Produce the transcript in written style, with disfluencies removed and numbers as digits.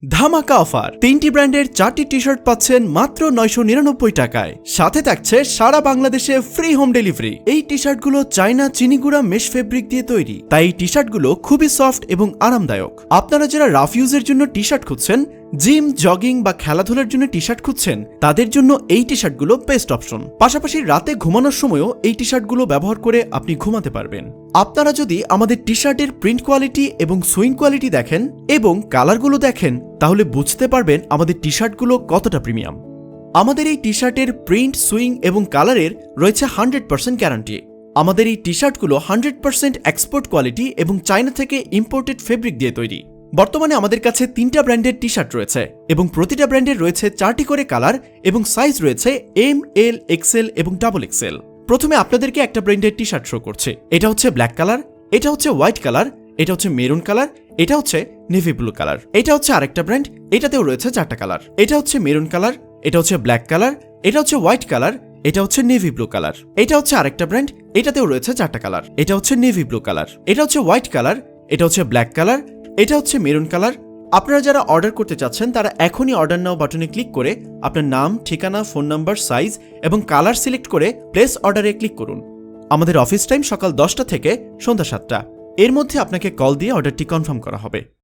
ধামাকা অফার 3টি ব্র্যান্ডের 4টি টি-শার্ট পাচ্ছেন মাত্র 999 টাকায়। সাথে থাকছে সারা বাংলাদেশে ফ্রি হোম ডেলিভারি। এই টি-শার্টগুলো চায়না চিনিগুড়া মেশ ফেব্রিক দিয়ে তৈরি, তাই এই টি-শার্টগুলো খুবই সফট এবং আরামদায়ক। আপনারা যারা রাফ ইউজের জন্য টি-শার্ট খুঁজছেন, জিম, জগিং বা খেলাধুলার জন্য টি-শার্ট খুঁজছেন, তাদের জন্য এই টি-শার্টগুলো বেস্ট অপশন। পাশাপাশি রাতে ঘুমানোর সময়ও এই টি-শার্টগুলো ব্যবহার করে আপনি ঘুমাতে পারবেন। আপনারা যদি আমাদের টি-শার্টের প্রিন্ট কোয়ালিটি এবং সুইং কোয়ালিটি দেখেন এবং কালারগুলো দেখেন, তাহলে বুঝতে পারবেন আমাদের টি-শার্টগুলো কতটা প্রিমিয়াম। আমাদের এই টি-শার্টের প্রিন্ট, সুইং এবং কালারের রয়েছে 100% গ্যারান্টি। আমাদের এই টি-শার্টগুলো 100% এক্সপোর্ট কোয়ালিটি এবং চায়না থেকে ইম্পোর্টেড ফেব্রিক দিয়ে তৈরি। বর্তমানে আমাদের কাছে 3টা ব্র্যান্ডের টি-শার্ট রয়েছে এবং প্রতিটা ব্র্যান্ডের রয়েছে 4টি করে কালার এবং সাইজ রয়েছে এম, এল, এক্সেল এবং ডাবল এক্সেল। প্রথমে আপনাদেরকে একটা ব্র্যান্ডের টি-শার্ট শো করছে। এটা হচ্ছে ব্ল্যাক কালার, এটা হচ্ছে হোয়াইট কালার, এটা হচ্ছে মেরুন কালার, এটা হচ্ছে নেভি ব্লু কালার। এটা হচ্ছে আরেকটা ব্র্যান্ড, এটাতেও রয়েছে 4টা কালার। এটা হচ্ছে মেরুন কালার, এটা হচ্ছে ব্ল্যাক কালার, এটা হচ্ছে হোয়াইট কালার, এটা হচ্ছে নেভি ব্লু কালার। এটা হচ্ছে আরেকটা ব্র্যান্ড, এটাতেও রয়েছে 4টা কালার। এটা হচ্ছে নেভি ব্লু কালার, এটা হচ্ছে হোয়াইট কালার, এটা হচ্ছে ব্ল্যাক কালার, এটা হচ্ছে মেরুন কালার। আপনারা যারা অর্ডার করতে চাচ্ছেন তারা এখনই অর্ডার নাও বাটনে ক্লিক করে আপনার নাম, ঠিকানা, ফোন নাম্বার, সাইজ এবং কালার সিলেক্ট করে প্লেস অর্ডারে ক্লিক করুন। আমাদের অফিস টাইম সকাল 10টা থেকে সন্ধ্যা 7টা। এর মধ্যে আপনাকে কল দিয়ে অর্ডারটি কনফার্ম করা হবে।